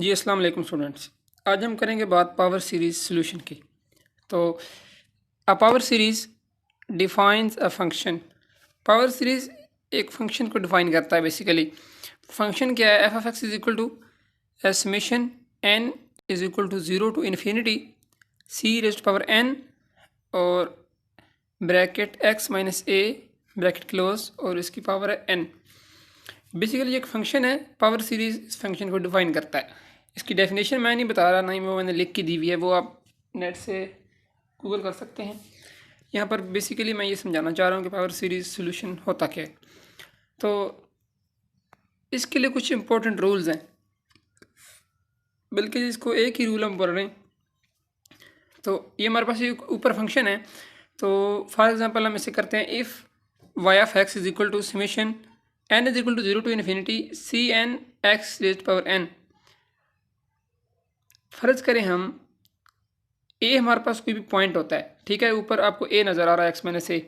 जी अस्सलाम वालेकुम स्टूडेंट्स। आज हम करेंगे बात पावर सीरीज़ सॉल्यूशन की। तो a power series defines a function. Power series एक फंक्शन को डिफाइन करता है। बेसिकली फंक्शन क्या है? F of X is equal to summation N is equal to zero to infinity C raised power N और bracket X minus A bracket close और इसकी पावर है एन। बेसिकली एक फंक्शन है, पावर सीरीज़ इस फंक्शन को डिफाइन करता है। इसकी डेफिनेशन मैं नहीं बता रहा, ना ही वो मैंने लिख के दी हुई है, वो आप नेट से गूगल कर सकते हैं। यहाँ पर बेसिकली मैं ये समझाना चाह रहा हूँ कि पावर सीरीज़ सॉल्यूशन होता क्या है। तो इसके लिए कुछ इंपॉर्टेंट रूल्स हैं, बल्कि इसको एक ही रूल हम पढ़ रहे हैं। तो ये हमारे पास एक ऊपर फंक्शन है। तो फॉर एग्जांपल हम इसे करते हैं, if Y of X is equal to summation N is equal to zero to infinity C N X raised power N. फ़र्ज़ करें हम ए हमारे पास कोई भी पॉइंट होता है, ठीक है, ऊपर आपको ए नज़र आ रहा है एक्स माइनस ए।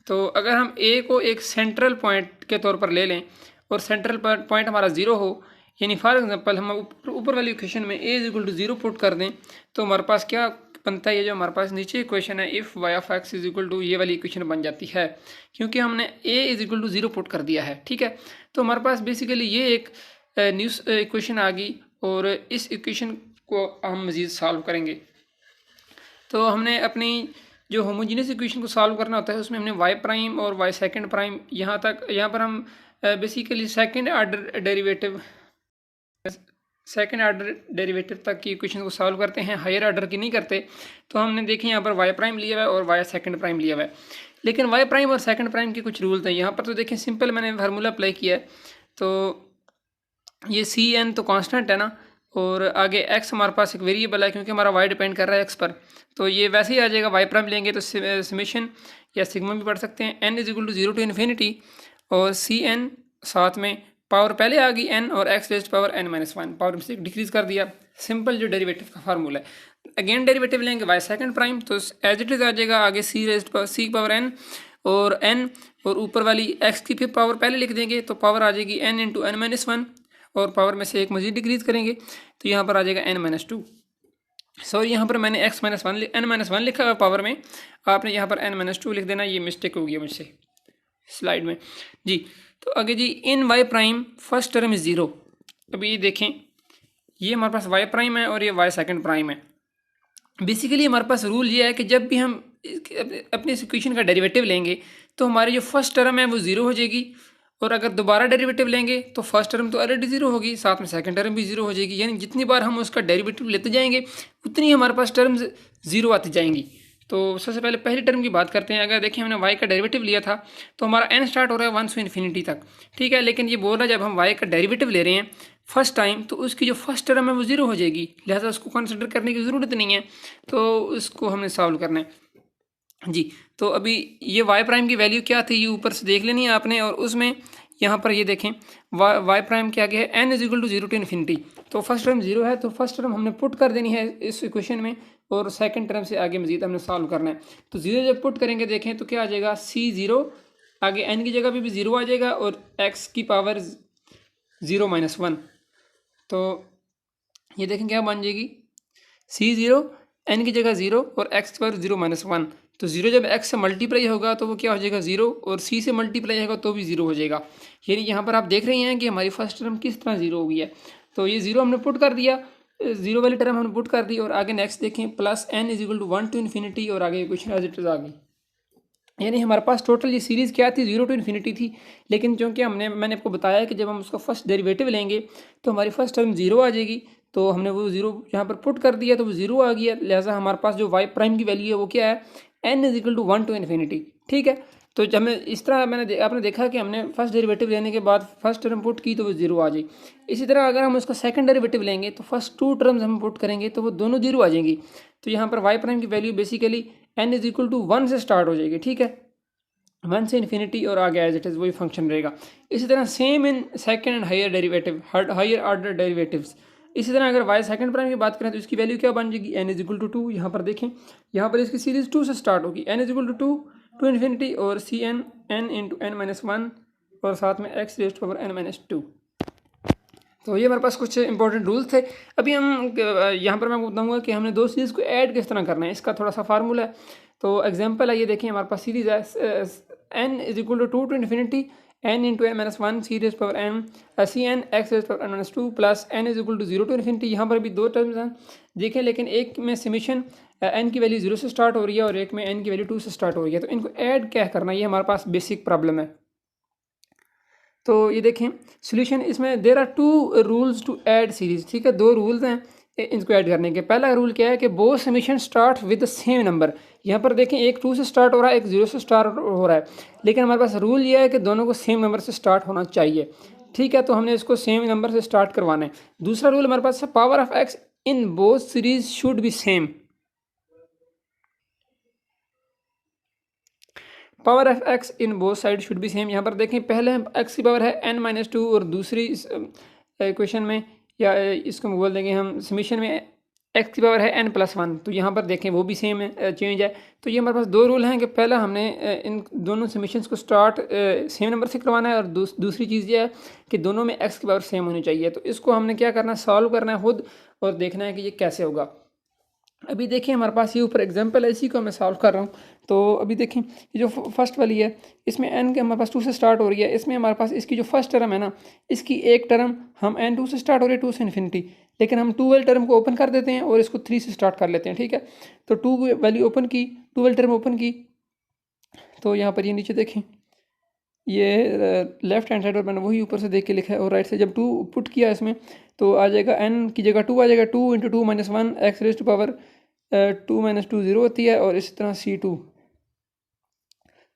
तो अगर हम ए को एक सेंट्रल पॉइंट के तौर पर ले लें और सेंट्रल पॉइंट हमारा ज़ीरो हो, यानी फॉर एग्जांपल हम ऊपर वाली इक्वेशन में A is equal to zero put कर दें, तो हमारे पास क्या बनता है? ये जो हमारे पास नीचे इक्वेशन है, if Y of X is equal to, ये वाली इक्वेशन बन जाती है, क्योंकि हमने A is equal to zero put कर दिया है। ठीक है, तो हमारे पास बेसिकली ये एक न्यूज़ इक्वेशन आ गई और इस इक्वेशन को हम मज़ीद सॉल्व करेंगे। तो हमने अपनी जो होमोजीनियस इक्वेशन को सॉल्व करना होता है, उसमें हमने वाई प्राइम और वाई सेकंड प्राइम यहाँ पर हम बेसिकली सेकंड आर्डर डेरिवेटिव तक की इक्वेशन को सॉल्व करते हैं, हायर ऑर्डर की नहीं करते। तो हमने देखें यहाँ पर वाई प्राइम लिया हुआ है और वाई सेकंड प्राइम लिया हुआ है, लेकिन वाई प्राइम और सेकंड प्राइम के कुछ रूल्स हैं यहाँ पर। तो देखें, सिंपल मैंने फार्मूला अप्लाई किया है। तो ये सी एन तो कांस्टेंट है ना, और आगे एक्स हमारे पास एक वेरिएबल है, क्योंकि हमारा वाई डिपेंड कर रहा है एक्स पर। तो ये वैसे ही आ जाएगा, वाई प्राइम लेंगे तो समेशन या सिग्मा भी पढ़ सकते हैं, N is equal to zero to infinity और सी एन साथ में पावर पहले आ गई एन और X raised power N minus one, power से डिक्रीज कर दिया। सिंपल जो डेरिवेटिव का फार्मूला है। अगेन डेरिवेटिव लेंगे वाई सेकंड प्राइम, तो एज इट इज़ आ जाएगा आगे सी पावर एन और एन, और ऊपर वाली एक्स की फिर पावर पहले लिख देंगे, तो पावर आ जाएगी N into N minus one, और पावर में से एक मजीद डिक्रीज करेंगे तो यहाँ पर आ जाएगा एन माइनस टू। सॉरी, यहाँ पर मैंने X minus one N minus one लिखा हुआ पावर में, आपने यहाँ पर एन माइनस टू लिख देना, ये मिस्टेक हो गई मुझसे स्लाइड में जी। तो आगे जी, in Y prime first term is zero. अभी ये देखें, ये हमारे पास वाई प्राइम है और ये वाई सेकंड प्राइम है। बेसिकली हमारे पास रूल ये है कि जब भी हम अपनी इस इक्वेशन का डेरिवेटिव लेंगे तो हमारी जो फर्स्ट टर्म है वो ज़ीरो हो जाएगी, और अगर दोबारा डेरिवेटिव लेंगे तो फर्स्ट टर्म तो ऑलरेडी ज़ीरो होगी, साथ में सेकंड टर्म भी ज़ीरो हो जाएगी। यानी जितनी बार हम उसका डेरिवेटिव लेते जाएंगे उतनी हमारे पास टर्म्स ज़ीरो आती जाएंगी। तो सबसे पहले पहली टर्म की बात करते हैं। अगर देखिए, हमने y का डेरिवेटिव लिया था तो हमारा n स्टार्ट हो रहा है 1 से इन्फिनिटी तक, ठीक है। लेकिन ये बोल रहा है जब हम y का डेरिवेटिव ले रहे हैं फर्स्ट टाइम, तो उसकी जो फर्स्ट टर्म है वो ज़ीरो हो जाएगी, लिहाजा उसको कंसिडर करने की ज़रूरत नहीं है। तो उसको हमने सॉल्व करना है जी। तो अभी ये y प्राइम की वैल्यू क्या थी, ये ऊपर से देख लेनी है आपने, और उसमें यहाँ पर ये देखें वाई प्राइम क्या है, N is equal to zero to infinity. तो फर्स्ट टर्म ज़ीरो है, तो फर्स्ट टर्म हमने पुट कर देनी है इस इक्वेशन में, और सेकंड टर्म से आगे मजीद हमने सॉल्व करना है। तो ज़ीरो जब पुट करेंगे देखें तो क्या आ जाएगा, सी ज़ीरो, आगे एन की जगह पे भी ज़ीरो आ जाएगा और एक्स की पावर ज़ीरो माइनस वन। तो ये देखें क्या बन जाएगी, सी ज़ीरो, एन की जगह ज़ीरो और एक्स की पावर ज़ीरो माइनस वन। तो ज़ीरो जब एक्स से मल्टीप्लाई होगा तो वो क्या हो जाएगा, ज़ीरो, और सी से मल्टीप्लाई होगा तो भी ज़ीरो हो जाएगा। यानी यहाँ पर आप देख रहे हैं कि हमारी फर्स्ट टर्म किस तरह ज़ीरो हो गई है। तो ये ज़ीरो हमने पुट कर दिया, ज़ीरो वाली टर्म हमने पुट कर दी, और आगे नेक्स्ट देखें plus N is equal to one to infinity, और आगे इक्वेशन एज इट इज आ गई। यानी हमारे पास टोटल ये सीरीज़ क्या थी, ज़ीरो टू इन्फिनिटी थी। लेकिन क्योंकि मैंने आपको बताया कि जब हम उसका फर्स्ट डेरिवेटिव लेंगे तो हमारी फर्स्ट टर्म ज़ीरो आ जाएगी, तो हमने वो ज़ीरो यहाँ पर पुट कर दिया तो वो ज़ीरो आ गया। लिहाजा हमारे पास जो वाई प्राइम की वैल्यू है वो क्या है, N is equal to one to infinity, ठीक है। तो जब हमें इस तरह आपने देखा कि हमने फर्स्ट डेरिवेटिव लेने के बाद फर्स्ट टर्म पुट की तो वो ज़ीरो आ जाएगी। इसी तरह अगर हम उसका सेकंड डेरिवेटिव लेंगे तो फर्स्ट टू टर्म्स हम पुट करेंगे तो वो दोनों ज़ीरो आ जाएंगी। तो यहाँ पर वाई प्राइम की value basically N is equal to one से स्टार्ट हो जाएगी, ठीक है, वन से इन्फिनिटी, और आगे एज इट इज़ वही फंक्शन रहेगा। इसी तरह same in second and higher derivative, higher order derivatives. इसी तरह अगर वाई सेकंड प्राइम की बात करें तो इसकी वैल्यू क्या बन जाएगी, N is equal to two. यहाँ पर देखें, यहाँ पर इसकी सीरीज टू से स्टार्ट होगी, N is equal to two to infinity, और C N into N minus one, और साथ में X raised power N minus two. तो ये हमारे पास कुछ इंपॉर्टेंट रूल्स थे। अभी हम यहाँ पर मैं बताऊँगा कि हमने दो सीरीज़ को ऐड किस तरह करना है, इसका थोड़ा सा फार्मूला है। तो एग्जांपल है, ये देखिए हमारे पास सीरीज़ है n is equal to 2 to infinity n into n minus one C raise power n C N X raise power n minus two plus n is equal to 0 to infinity. यहाँ पर भी दो terms हैं देखें, लेकिन एक में summation n की वैल्यू 0 से स्टार्ट हो रही है और एक में n की वैल्यू 2 से स्टार्ट हो रही है। तो इनको ऐड क्या करना है, ये हमारे पास बेसिक प्रॉब्लम है। तो ये देखें सॉल्यूशन, इसमें there are two rules to add series, ठीक है, दो रूल्स हैं इनको ऐड करने के। पहला रूल क्या है कि both summation start with the same number. यहाँ पर देखें एक 2 से स्टार्ट हो रहा है, एक 0 से स्टार्ट हो रहा है, लेकिन हमारे पास रूल ये है कि दोनों को सेम नंबर से स्टार्ट होना चाहिए, ठीक है। तो हमने इसको सेम नंबर से स्टार्ट करवाना है। दूसरा रूल हमारे पास है power of x in both series should be same. Power of x in both side should be same. यहाँ पर देखें पहले एक्स की पावर है n माइनस टू और दूसरी इक्वेशन में या इसको बोल देंगे हम समीशन में एक्स की पावर है n प्लस वन। तो यहाँ पर देखें वो भी सेम है, चेंज है। तो ये हमारे पास दो रूल हैं कि पहला हमने इन दोनों समीशंस को स्टार्ट सेम नंबर से करवाना है और दूसरी चीज़ ये है कि दोनों में एक्स की पावर सेम होनी चाहिए। तो इसको हमने क्या करना है, सॉल्व करना है खुद और देखना है कि ये कैसे होगा। अभी देखिए हमारे पास ये ऊपर एग्जांपल है, इसी को मैं सॉल्व कर रहा हूँ। तो अभी देखें ये जो फर्स्ट वाली है इसमें n के हमारे पास 2 से स्टार्ट हो रही है। इसमें हमारे पास इसकी जो फर्स्ट टर्म है ना, इसकी एक टर्म हम n 2 से स्टार्ट हो रही है 2 से इन्फिनिटी, लेकिन हम 2 वाली टर्म को ओपन कर देते हैं और इसको 3 से स्टार्ट कर लेते हैं, ठीक है। तो 2 वैल्यू ओपन की, 2 वाली टर्म ओपन की, तो यहाँ पर ये नीचे देखें ये लेफ्ट हैंड साइड पर मैंने वही ऊपर से देख के लिखा है और राइट से जब 2 पुट किया इसमें तो आ जाएगा n की जगह 2 आ जाएगा, 2 into 2 minus one X raise to power 2 minus 2 0 होती है और इसी तरह C2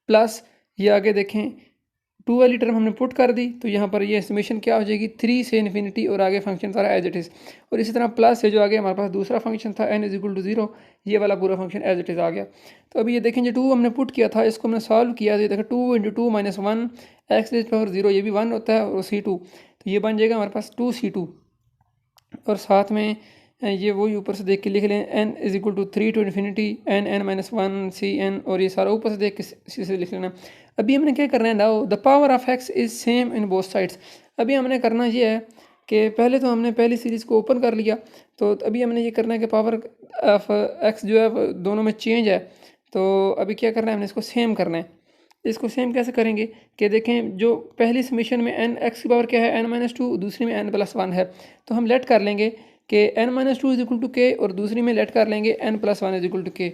प्लस ये आगे देखें 2 वाली टर्म हमने पुट कर दी तो यहाँ पर ये समेशन क्या हो जाएगी 3 से इन्फिनिटी और आगे फंक्शन सारा एज इट इज़, और इसी तरह प्लस से जो आगे हमारे पास दूसरा फंक्शन था n इज इक्वल टू 0, ये वाला पूरा फंक्शन एज इट इज़ आ गया। तो अभी ये देखें जो 2 हमने पुट किया था इसको हमने सॉल्व किया, तो ये देखें 2 into 2 minus one X raise power 0, ये भी 1 होता है और C2, तो ये बन जाएगा हमारे पास 2C2 और साथ में ये वही ऊपर से देख के लिख लें n is equal to 3 to infinity n minus one CN, और ये सारा ऊपर से देख के इसी से लिख लेना। अभी हमने क्या करना है, now the power of x is same in both sides. अभी हमने करना ये है कि पहले तो हमने पहली सीरीज़ को ओपन कर लिया, तो अभी हमने ये करना है कि पावर ऑफ x जो है दोनों में चेंज है। तो अभी क्या करना है, हमने इसको सेम करना है। इसको सेम कैसे करेंगे कि देखें जो पहली समीशन में n x की पावर क्या है n माइनस टू, दूसरी में n प्लस वन है, तो हम लेट कर लेंगे कि n minus two is equal to K और दूसरी में लेट कर लेंगे n plus one is equal to K.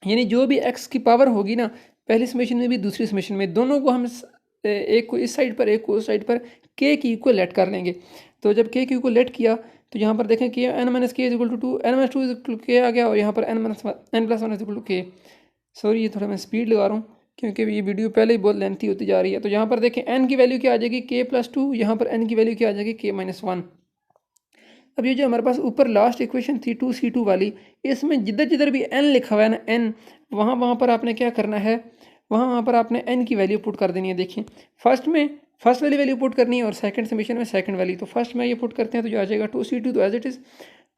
यानी जो भी x की पावर होगी ना पहली समीशन में भी दूसरी समीशन में, दोनों को हम एक को इस साइड पर एक को उस साइड पर k की इक्वल लेट कर लेंगे। तो जब k की इक्वल लेट किया तो यहाँ पर देखें कि n minus K is equal to two, n minus two is equal to K आ गया और यहाँ पर n plus one is equal to K. Sorry ये थोड़ा मैं स्पीड लगा रहा हूँ क्योंकि ये वीडियो पहले ही बहुत लेंथी होती जा रही है। तो यहाँ पर देखें n की वैल्यू क्या आ जाएगी k प्लस टू, यहाँ पर n की वैल्यू क्या आ जाएगी k माइनस वन। अब ये जो हमारे पास ऊपर लास्ट इक्वेशन थी 2C2 वाली, इसमें जिधर जिधर भी n लिखा हुआ है ना n, वहाँ पर आपने क्या करना है, वहाँ पर आपने n की वैल्यू पुट कर देनी है। देखिए फर्स्ट में फर्स्ट वाली वैल्यू पुट करनी है और सेकंड समीशन में सेकंड वाली। तो फर्स्ट में ये पुट करते हैं तो जो आ जाएगा 2C2 तो एज इट इज़,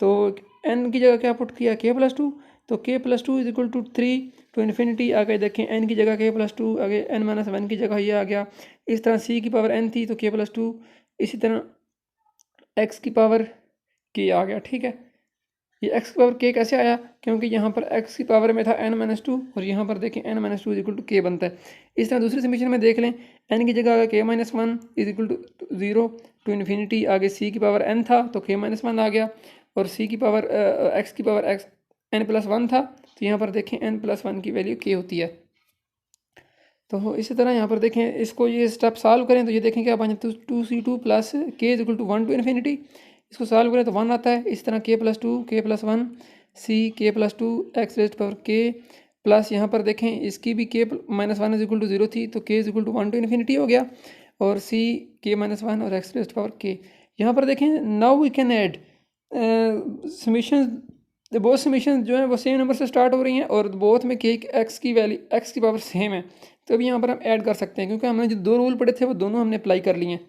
तो n की जगह क्या पुट किया k प्लस टू, तो k plus two is equal to 3 to infinity. आगे देखें n की जगह k प्लस टू, आगे n माइनस वन की जगह ये आ गया। इस तरह c की पावर n थी तो k प्लस टू, इसी तरह x की पावर k आ गया, ठीक है। ये x की पावर k कैसे आया, क्योंकि यहाँ पर x की पावर में था n माइनस टू और यहाँ पर देखें n minus two is equal to k बनता है। इस तरह दूसरी समीशन में देख लें n की जगह अगर k minus one is equal to 0 to infinity, आगे c की पावर n था तो k माइनस वन आ गया और c की पावर x की power x n plus one था, तो यहाँ पर देखें n प्लस वन की वैल्यू k होती है। तो इसी तरह यहाँ पर देखें इसको ये स्टेप सॉल्व करें तो ये देखें क्या बन जाता है 2C2 plus k is equal to 1 to infinity. इसको सॉल्व करें तो 1 आता है। इस तरह k plus two, k plus one, c k plus two X raise power k plus यहाँ पर देखें इसकी भी k minus one is equal to 0 थी तो k is equal to 1 to infinity हो गया और c k माइनस वन और एक्स रेज पावर k। यहाँ पर देखें now we can add summation, both summation जो है वो सेम नंबर से स्टार्ट हो रही हैं और बोथ में k x की वैल्यू x की पावर सेम है, तो अभी यहाँ पर हम ऐड कर सकते हैं क्योंकि हमने जो दो रूल पढ़े थे वो दोनों हमने अप्लाई कर लिए हैं।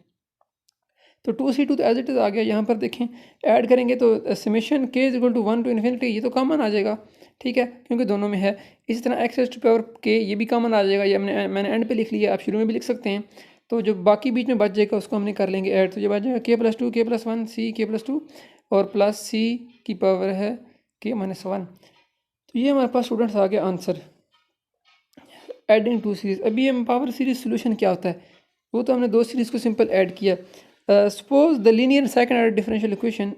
तो 2C2 तो एज इट इज़ आ गया। यहाँ पर देखें ऐड करेंगे तो summation k is equal to 1 to infinity, ये तो कॉमन आ जाएगा, ठीक है, क्योंकि दोनों में है। इसी तरह x raise to power k ये भी कॉमन आ जाएगा, ये मैंने एंड पे लिख लिया, आप शुरू में भी लिख सकते हैं। तो जो बाकी बीच में बच जाएगा उसको हमने कर लेंगे ऐड। तो ये बच जाएगा k+2 k+1 c k+2 और प्लस c की पावर है k-1। तो ये हमारे पास स्टूडेंट्स आ गया आंसर एडिंग टू सीरीज। अभी हम पावर सीरीज सोल्यूशन क्या होता है वो तो हमने दो सीरीज को सिंपल ऐड किया। Suppose the linear second order differential equation,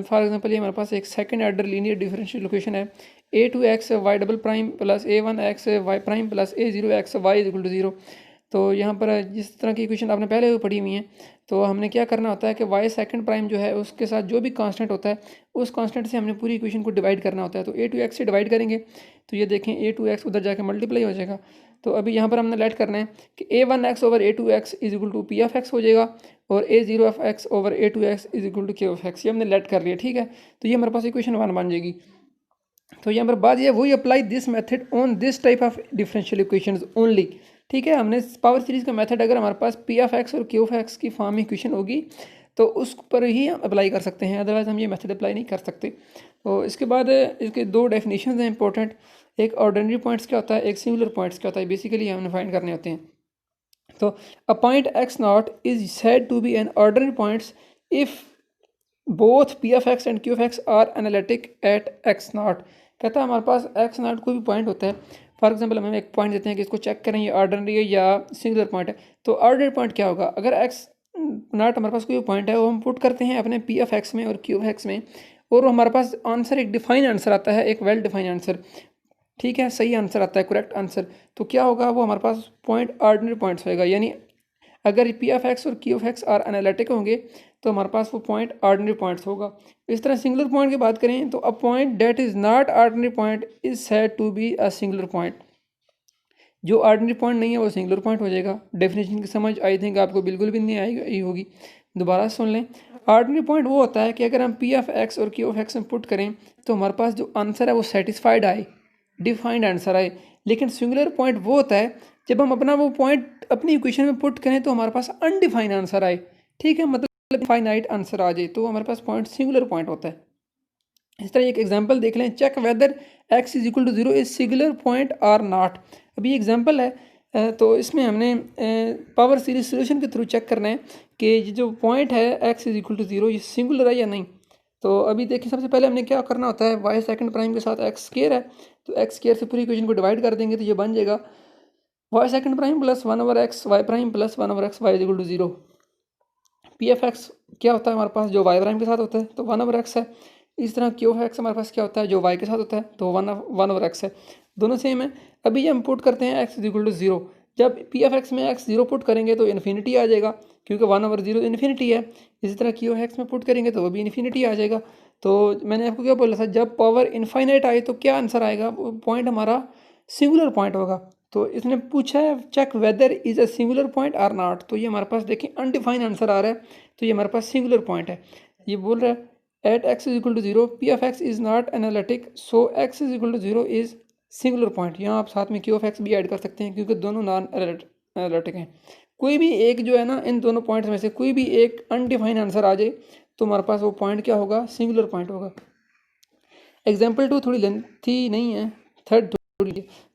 for example ये हमारे पास एक second order linear differential equation है a2x y double prime plus a1x y prime plus a0x y is equal to 0। तो यहाँ पर जिस तरह की इक्वेशन आपने पहले भी पढ़ी हुई हैं, तो हमने क्या करना होता है कि y सेकंड प्राइम जो है उसके साथ जो भी कांस्टेंट होता है उस कांस्टेंट से हमने पूरी इक्वेशन को डिवाइड करना होता है। तो a2x से डिवाइड करेंगे तो ये देखें a2x उधर जाके मल्टीप्लाई हो जाएगा। तो अभी यहाँ पर हमने लेट करना है कि a1x over a2x is equal to p of x हो जाएगा और a0x over a2x is equal to k of x। ये हमने लेट कर लिया, ठीक है। तो ये हमारे पास इक्वेशन 1 बन जाएगी। तो यहाँ पर बात ये वही apply this method on this type of differential equations only, ठीक है। हमने पावर सीरीज का मेथड अगर हमारे पास p ऑफ x और q ऑफ x की फॉर्म में इक्वेशन होगी तो उस पर ही हम अप्लाई कर सकते हैं, अदरवाइज हम ये मेथड अप्लाई नहीं कर सकते। तो इसके बाद इसके दो डेफिनेशन हैं इंपॉर्टेंट, एक ऑर्डिनरी पॉइंट्स क्या होता है, एक सिंगुलर पॉइंट्स क्या होता है, बेसिकली हमने फाइंड करने होते हैं। तो a point x nought is said to be an ordinary points if both p of x and q of x are analytic at x nought. कहता है हमारे पास x नॉट कोई भी पॉइंट होता है, फॉर एग्जांपल हम एक पॉइंट देते हैं कि इसको चेक करें ये ऑर्डिनरी है या सिंगुलर पॉइंट है। तो ऑर्डिनरी पॉइंट क्या होगा, अगर x नॉट हमारे पास कोई पॉइंट है वो हम पुट करते हैं अपने p ऑफ x में और q ऑफ x में, और हमारे पास आंसर एक डिफाइंड आंसर आता है, एक वेल डिफाइंड आंसर, ठीक है, सही आंसर आता है, करेक्ट आंसर। तो क्या होगा, वो हमारे पास पॉइंट ऑर्डिनरी पॉइंट्स होएगा। यानी अगर p ऑफ x और q of x are analytic होंगे तो हमारे पास वो पॉइंट ऑर्डिनरी पॉइंट्स होगा। इस तरह सिंगुलर पॉइंट की बात करें तो a point that is not ordinary point is said to be a singular point. जो ऑर्डिनरी पॉइंट नहीं है वो सिंगुलर पॉइंट हो जाएगा। डेफिनेशन की समझ आई थिंक आपको बिल्कुल भी नहीं आई होगी, दोबारा सुन लें। ऑर्डिनरी पॉइंट वो होता है कि अगर हम p ऑफ x और q ऑफ x में पुट करें तो हमारे पास जो आंसर है वो सेटिस्फाइड आए, डिफाइंड आंसर आए। लेकिन सिंगुलर पॉइंट वो होता है जब हम अपना वो पॉइंट अपनी इक्वेशन में पुट करें तो हमारे पास अनडिफाइंड आंसर आए, ठीक है, मतलब फाइनाइट आंसर आ जाए, तो हमारे पास पॉइंट सिंगुलर पॉइंट होता है। इस तरह एक एग्जांपल देख लें, check whether x is equal to 0 is singular point or not. अभी एग्जांपल है तो इसमें हमने पावर सीरीज सोल्यूशन के थ्रू चेक करना है कि ये जो पॉइंट है x इज इक्वल टू 0 ये सिंगुलर है या नहीं। तो अभी देखिए सबसे पहले हमने क्या करना होता है, y सेकंड प्राइम के साथ x स्क्वायर है तो x स्क्वायर से पूरी इक्वेशन को डिवाइड कर देंगे तो ये बन जाएगा y second prime plus 1/x y prime plus 1/x y is equal to 0। p of x क्या होता है हमारे पास, जो y प्राइम के साथ होता है तो 1/x है। इस तरह q ऑफ x हमारे पास क्या होता है, जो y के साथ होता है तो 1/x है, दोनों सेम है। अभी हम पुट करते हैं x इज इक्वल टू 0। जब p ऑफ x में x 0 पुट करेंगे तो इन्फिनिटी आ जाएगा क्योंकि 1/0 इन्फिनिटी है। इसी तरह q ऑफ x में पुट करेंगे तो वो भी इन्फिनिटी आ जाएगा। तो मैंने आपको क्या बोला था, जब पावर इनफाइनाइट आए तो क्या आंसर आएगा, वो पॉइंट हमारा सिंगुलर पॉइंट होगा। तो इसने पूछा है check whether is a singular point or not, तो ये हमारे पास देखिए अनडिफाइंड आंसर आ रहा है, तो ये हमारे पास सिंगुलर पॉइंट है। ये बोल रहा है at x is equal to 0 p of x is not analytic so x is equal to 0 is singular point. यहाँ आप साथ में q ऑफ x भी ऐड कर सकते हैं क्योंकि दोनों नॉन एनालिटिक हैं। कोई भी एक जो है ना, इन दोनों पॉइंट्स में से कोई भी एक अनडिफाइंड आंसर आ जाए तो हमारे पास वो पॉइंट क्या होगा, सिंगुलर पॉइंट होगा। एग्जाम्पल 2 थोड़ी लेंथी नहीं है, थर्ड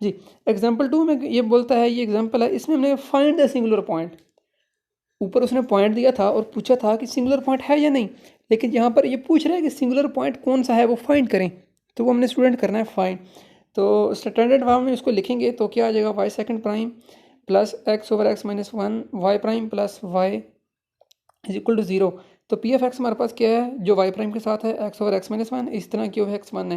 जी। एग्जाम्पल 2 में ये बोलता है, ये एग्जाम्पल है, इसमें हमने फाइंड द सिंगुलर पॉइंट, ऊपर उसने पॉइंट दिया था और पूछा था कि सिंगुलर पॉइंट है या नहीं, लेकिन यहाँ पर ये पूछ रहा है कि सिंगुलर पॉइंट कौन सा है वो फाइंड करें, तो वो हमने स्टूडेंट करना है फाइंड। तो स्टैंडर्ड फॉर्म में उसको लिखेंगे तो क्या आ जाएगा, Y second prime plus X over X minus 1 Y prime plus Y is equal to 0। तो पी ऑफ एक्स हमारे पास क्या है, जो वाई प्राइम के साथ है एक्स ओवर एक्स माइनस 1, इस तरह क्यू ऑफ एक्स 1 है।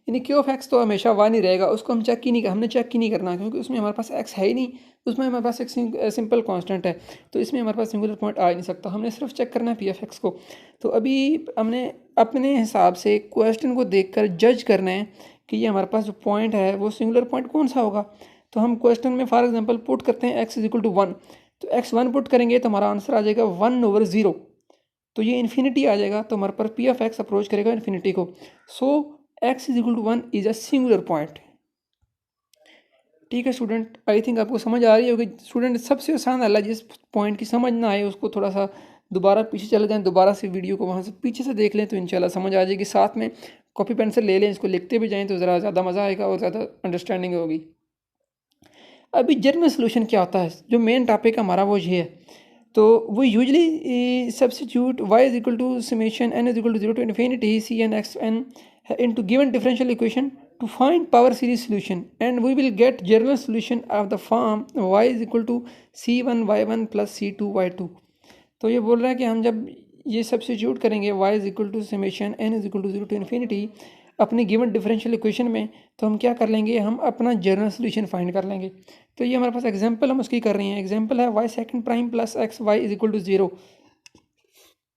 यानी क्यू ऑफ एक्स तो हमेशा 1 ही रहेगा, उसको हम चेक ही नहीं, हमने चेक ही नहीं करना क्योंकि उसमें हमारे पास एक्स है ही नहीं, उसमें हमारे पास एक सिंपल कांस्टेंट है, तो इसमें हमारे पास सिंगुलर पॉइंट आ ही नहीं सकता, हमने सिर्फ चेक करना है पी ऑफ एक्स को। तो अभी हमने अपने हिसाब से क्वेश्चन को देखकर जज करना है कि ये हमारे पास जो पॉइंट है वो सिंगुलर पॉइंट कौन सा होगा। तो हम क्वेश्चन में फॉर एग्जांपल पुट करते हैं x इज इक्वल टू 1, तो x1 पुट करेंगे तो हमारा आंसर आ जाएगा 1/0, तो ये इन्फिनिटी आ जाएगा, तो हमारे पास पी ऑफ एक्स अप्रोच करेगा इन्फिनिटी को। So x is equal to 1 is a singular point. ठीक है स्टूडेंट, आई थिंक आपको समझ आ रही होगी। स्टूडेंट सबसे आसान वाला, जिस पॉइंट की समझ ना आए उसको थोड़ा सा दोबारा पीछे चले जाएं, दोबारा से वीडियो को वहाँ से पीछे से देख लें तो इंशाल्लाह समझ आ जाएगी। साथ में कॉपी पेंसिल ले लें, इसको लिखते भी जाएं तो ज़रा ज़्यादा मज़ा आएगा और ज़्यादा अंडरस्टैंडिंग होगी। अभी जनरल सोल्यूशन क्या होता है, जो मेन टॉपिक हमारा वो ये है, तो वो usually substitute y is equal to summation n is equal to 0 to infinity C N X N into given differential equation to find power series solution, and we will get general solution of the form y is equal to c1 y1 plus c2 y2। तो ये बोल रहा है कि हम जब ये substitute करेंगे y is equal to summation n is equal to 0 to infinity अपनी गिवन डिफरेंशियल इक्वेशन में, तो हम क्या कर लेंगे, हम अपना जनरल सोल्यूशन फाइंड कर लेंगे। तो ये हमारे पास एग्जांपल हम उसकी कर रहे हैं। एग्जांपल है y second prime plus X Y is equal to 0।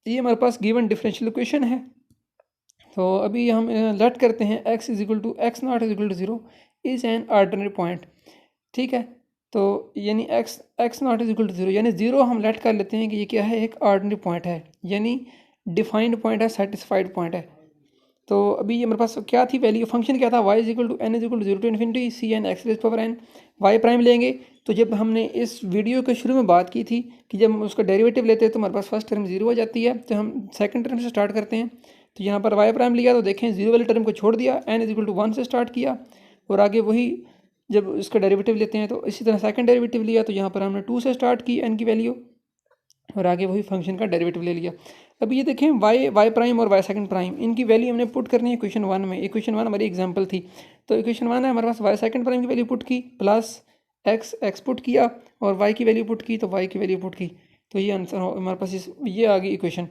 ये हमारे पास गिवन डिफरेंशियल इक्वेशन है। तो अभी हम लेट करते हैं x is equal to X nought is equal to 0 is an ordinary point, ठीक है। तो यानी x nought is equal to 0 यानी 0 हम लेट कर लेते हैं कि ये क्या है, एक आर्डिनरी पॉइंट है, यानी डिफाइंड पॉइंट है, सेटिस्फाइड पॉइंट है। तो अभी ये मेरे पास क्या थी वैल्यू, फंक्शन क्या था, y is equal to n is equal to 0 to infinity C N X raise power n Y prime लेंगे। तो जब हमने इस वीडियो के शुरू में बात की थी कि जब हम उसका डेरिवेटिव लेते हैं तो हमारे पास फर्स्ट टर्म 0 हो जाती है, तो हम सेकंड टर्म से स्टार्ट करते हैं। तो यहाँ पर वाई प्राइम लिया तो देखें 0 वाले टर्म को छोड़ दिया, n इज इक्वल टू 1 से स्टार्ट किया और आगे वही जब इसका डेरिवेटिव लेते हैं तो इसी तरह सेकंड डेरिवेटिव लिया, तो यहाँ पर हमने 2 से स्टार्ट की n की वैल्यू और आगे वही फंक्शन का डेरिवेटिव ले लिया। अभी ये देखें वाई प्राइम और वाई सेकंड प्राइम, इनकी वैल्यू हमने पुट करनी है इक्वेशन 1 में। इक्वेशन 1 हमारी एग्जांपल थी, तो इक्वेशन 1 है हमारे पास वाई सेकंड प्राइम की वैल्यू पुट की प्लस एक्स पुट किया और वाई की वैल्यू पुट की तो वाई की वैल्यू पुट की, तो ये आंसर हमारे पास ये आ गई इक्वेशन।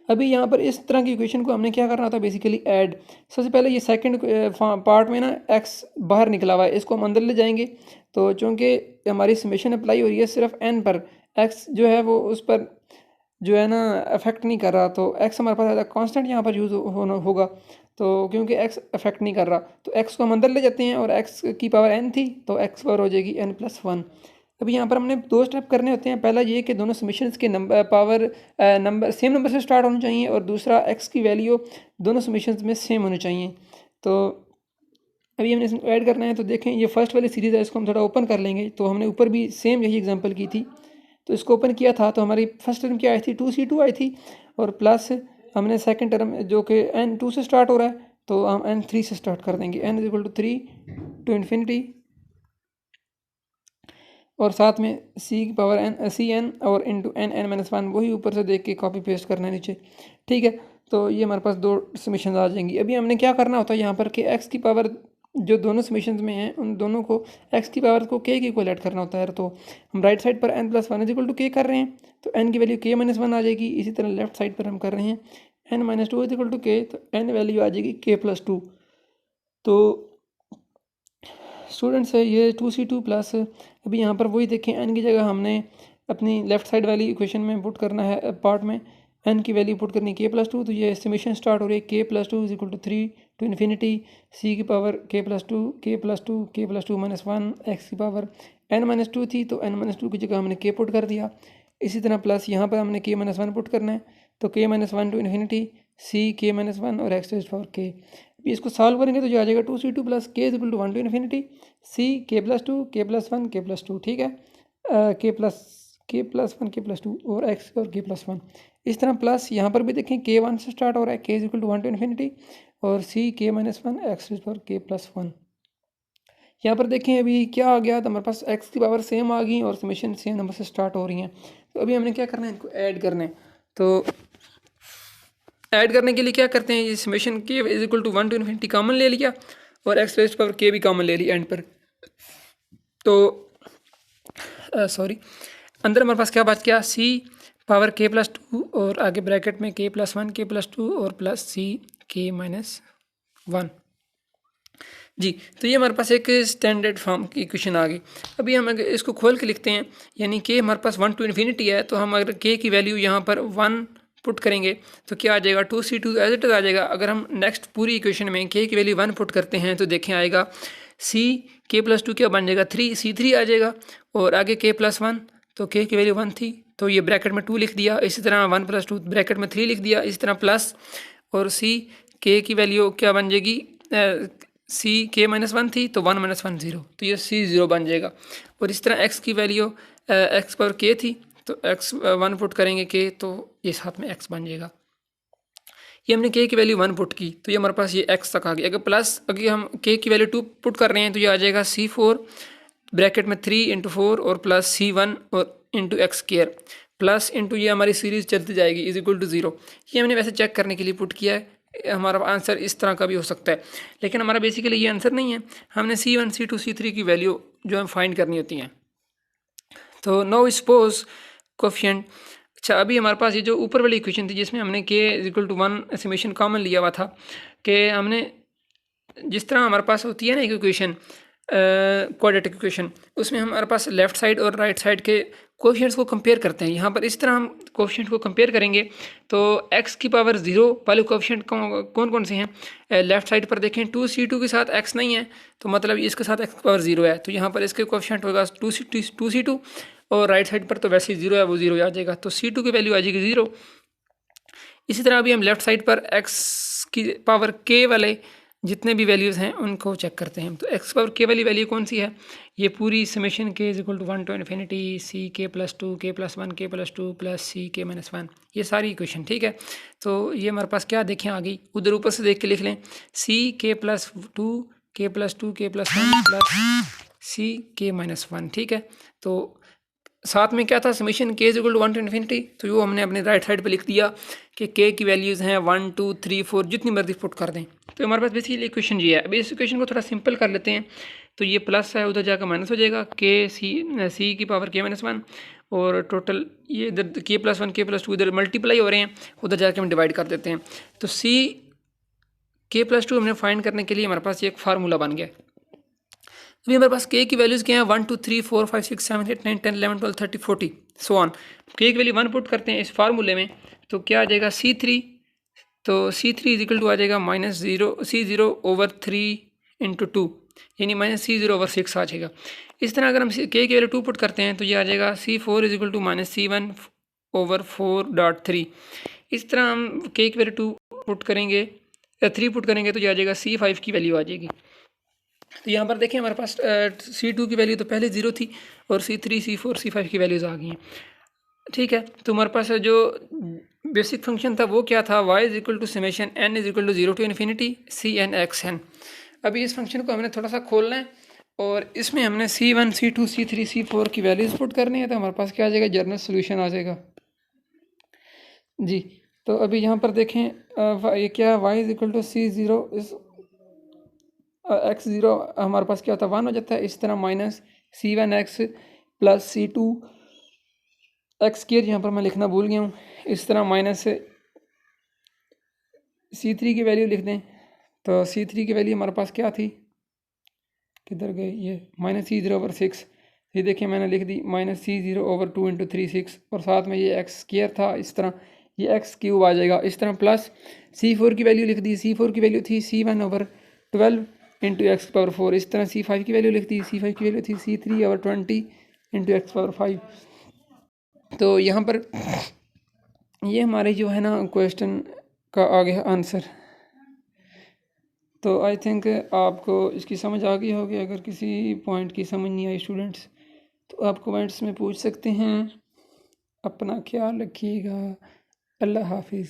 अभी यहाँ पर इस तरह की इक्वेशन को हमने क्या करना था, बेसिकली ऐड। सबसे पहले ये सेकंड पार्ट में ना x बाहर निकला हुआ है, इसको हम अंदर ले जाएंगे। तो चूँकि हमारी समेशन अप्लाई हो रही है सिर्फ n पर, x जो है वो उस पर जो है ना अफेक्ट नहीं कर रहा, तो x हमारे पास कांस्टेंट यहाँ पर यूज़ होगा। तो क्योंकि x अफेक्ट नहीं कर रहा तो x को हम अंदर ले जाते हैं और x की पावर n थी तो x पावर हो जाएगी n+1। अभी यहाँ पर हमने 2 स्टेप करने होते हैं। पहला ये कि दोनों समीशंस के नंबर सेम नंबर से स्टार्ट होना चाहिए और दूसरा x की वैल्यू दोनों समीशंस में सेम होनी चाहिए। तो अभी हमने इसमें ऐड करना है। तो देखें ये फर्स्ट वाली सीरीज़ है, इसको हम थोड़ा ओपन कर लेंगे। तो हमने ऊपर भी सेम यही एग्जांपल की थी, तो इसको ओपन किया था तो हमारी फर्स्ट टर्म क्या आई थी, 2c2 आई थी और प्लस हमने सेकंड टर्म जो कि n2 से स्टार्ट हो रहा है तो हम n3 से स्टार्ट कर देंगे, n is equal to 3 to infinity और साथ में c की पावर n सी एन और इंटू n(n-1) वही ऊपर से देख के कॉपी पेस्ट करना है नीचे, ठीक है। तो ये हमारे पास 2 समीशन आ जाएंगी। अभी हमने क्या करना होता है यहाँ पर कि x की पावर जो दोनों समीशन में हैं उन दोनों को x की पावर को k के इक्वल ऐड करना होता है। तो हम राइट साइड पर n+1 is equal to k कर रहे हैं तो n की वैल्यू k-1 आ जाएगी। इसी तरह लेफ्ट साइड पर हम कर रहे हैं n-2 is equal to k, तो n वैल्यू आ जाएगी k+2। तो स्टूडेंट्स है ये 2c2 प्लस अभी यहाँ पर वही देखें n की जगह हमने अपनी लेफ्ट साइड वाली इक्वेशन में पुट करना है, पार्ट में n की वैल्यू पुट करनी है k+2। तो ये समेशन स्टार्ट हो रही है k+2 is equal to 3 to infinity c की पावर k+2 -1 x की पावर n-2 थी तो n-2 की जगह हमने k पुट कर दिया। इसी तरह प्लस यहाँ पर हमने k-1 पुट करना है तो k-1 to infinity c k-1 और x पावर k। अभी इसको सॉल्व करेंगे तो जो आ जाएगा 2c2 plus k is equal to 1 to infinity c k+2 k+1 k+2, ठीक है, k+1 k+2 और x और k+1। इस तरह प्लस यहाँ पर भी देखें k1 से स्टार्ट हो रहा है, k is equal to 1 to infinity और c k-1 x पर k+1। यहाँ पर देखें अभी क्या आ गया, तो हमारे पास x की पावर सेम आ गई और समेशन सेम नंबर से स्टार्ट हो रही हैं। तो अभी हमने क्या करना है, इनको ऐड करना है। तो ऐड करने के लिए क्या करते हैं, ये summation k is equal to 1 to infinity common ले लिया और x रेज़ पावर k भी कॉमन ले लिया एंड पर। तो सॉरी अंदर हमारे पास क्या बच गया, c पावर k+2 और आगे ब्रैकेट में k+1 k+2 और प्लस c k-1 जी। तो ये हमारे पास एक स्टैंडर्ड फॉर्म की इक्वेशन आ गई। अभी हम अगर इसको खोल के लिखते हैं, यानी k हमारे पास 1 टू इन्फिनिटी है, तो हम अगर k की वैल्यू यहाँ पर 1 पुट करेंगे तो क्या आ जाएगा, 2c2 एज इट इज आ जाएगा। अगर हम नेक्स्ट पूरी इक्वेशन में k की वैल्यू 1 पुट करते हैं तो देखें आएगा c k+2 क्या बन जाएगा, 3c3 आ जाएगा और आगे k+1 तो k की वैल्यू 1 थी तो ये ब्रैकेट में 2 लिख दिया। इसी तरह 1+2 ब्रैकेट में 3 लिख दिया। इसी तरह प्लस और c k की वैल्यू क्या बन जाएगी, c k-1 थी तो 1 - 1 0 तो ये c 0 बन जाएगा। और इस तरह x की वैल्यू x पर k थी तो x 1 पुट करेंगे k तो ये साथ में x बन जाएगा। ये हमने k की वैल्यू 1 पुट की तो ये हमारे पास ये x तक आ गया। अगर प्लस अगर हम k की वैल्यू 2 पुट कर रहे हैं तो ये आ जाएगा c4 ब्रैकेट में 3 × 4 और प्लस C1 और इंटू x² प्लस इंटू ये हमारी सीरीज चलती जाएगी इज इक्वल टू 0। ये हमने वैसे चेक करने के लिए पुट किया है, हमारा आंसर इस तरह का भी हो सकता है, लेकिन हमारा बेसिकली ये आंसर नहीं है। हमने C1 C2 C3 की वैल्यू जो है फाइंड करनी होती हैं। तो नो सपोज कोफिशिएंट। अच्छा, अभी हमारे पास ये जो ऊपर वाली इक्वेशन थी जिसमें हमने k is equal to 1 summation common लिया हुआ था, कि हमने जिस तरह हमारे पास होती है ना एक इक्वेशन क्वाड्रेटिक इक्वेशन, उसमें हमारे पास लेफ्ट साइड और राइट साइड के कोफिशिएंट्स को कंपेयर करते हैं। यहाँ पर इस तरह हम कोफिशिएंट को कंपेयर करेंगे तो x की पावर 0 वाले कोफिशिएंट कौन कौन से हैं? लेफ्ट साइड पर देखें 2C2 के साथ x नहीं है, तो मतलब इसके साथ x की पावर 0 है, तो यहाँ पर इसके कोफिशिएंट होगा 2C2 और राइट साइड पर तो वैसे ही 0 है, वो 0 आ जाएगा, तो C2 की वैल्यू आ जाएगी 0। इसी तरह अभी हम लेफ्ट साइड पर x की पावर k वाले जितने भी वैल्यूज़ हैं उनको चेक करते हैं। तो x पावर k वाली वैल्यू कौन सी है? ये पूरी summation k is equal to 1 to infinity ck+2 k+1 k+2 plus ck-1, ये सारी इक्वेशन, ठीक है। तो ये हमारे पास क्या देखें आ गई, उधर ऊपर से देख के लिख लें ck+2 k+2 k+1 plus ck-1, ठीक है। तो साथ में क्या था, summation k is equal to 1 to infinity, तो वो हमने अपने राइट साइड पे लिख दिया कि k की वैल्यूज़ हैं 1 2 3 4 जितनी मर्जी पुट कर दें। तो हमारे पास बेसिकली इक्वेशन ये है। अभी इस इक्वेशन को थोड़ा सिंपल कर लेते हैं, तो ये प्लस है उधर जाकर माइनस हो जाएगा, c की पावर k-1 और टोटल ये इधर k+1 k+2 इधर मल्टीप्लाई हो रहे हैं, उधर जाके हम डिवाइड कर देते हैं। तो k+2 हमने फाइंड करने के लिए हमारे पास ये एक फार्मूला बन गया। अभी हमारे पास k की वैल्यूज़ क्या हैं 1 2 3 4 5 6 7 8 9 10 11 12 13 40 सो ऑन। k की वैल्यू 1 पुट करते हैं इस फार्मूले में, तो क्या आ जाएगा C3, तो C3 इज इक्वल टू आ जाएगा -0 × 2 यानी -C0/6 आ जाएगा। इस तरह अगर हम k की वैल्यू 2 पुट करते हैं तो ये आ जाएगा C4 is equal to -C1/4.3। इस तरह हम k की वैल्यू 2 पुट करेंगे या 3 पुट करेंगे तो ये आ जाएगा C5 की वैल्यू आ जाएगी। तो यहाँ पर देखें हमारे पास C2 की वैल्यू तो पहले 0 थी और C3 C4 C5 की वैल्यूज़ आ गई हैं, ठीक है। तो हमारे पास जो बेसिक फंक्शन था वो क्या था, y is equal to summation n is equal to 0 to infinity Cn xn। अभी इस फंक्शन को हमने थोड़ा सा खोलना है और इसमें हमने C1 C2 C3 C4 की वैल्यूज पुट करनी है, तो हमारे पास क्या आ जाएगा, जनरल सोल्यूशन आ जाएगा जी। तो अभी यहाँ पर देखें ये क्या y is equal to C0 इस x0 हमारे पास क्या होता है 1 हो जाता है। इस तरह -C1x प्लस C2 x² यहाँ पर मैं लिखना भूल गया हूँ, इस तरह -C3 की वैल्यू लिख दें, तो C3 की वैल्यू हमारे पास क्या थी, किधर गए ये -C0/6, ये देखिए मैंने लिख दी -C0/2 × 3 6 और साथ में ये x² था, इस तरह ये x³ आ जाएगा। इस तरह प्लस C4 की वैल्यू लिख दी, C4 की वैल्यू थी C1/12 × x⁴, इस तरह C5 की वैल्यू लिख दी, C5 की वैल्यू थी C3/20 × x⁵। तो यहाँ पर ये हमारे जो है ना क्वेश्चन का आ गया आंसर। तो आई थिंक आपको इसकी समझ आ गई होगी। अगर किसी पॉइंट की समझ नहीं आई स्टूडेंट्स तो आप कमेंट्स में पूछ सकते हैं। अपना ख्याल रखिएगा। अल्लाह हाफिज़।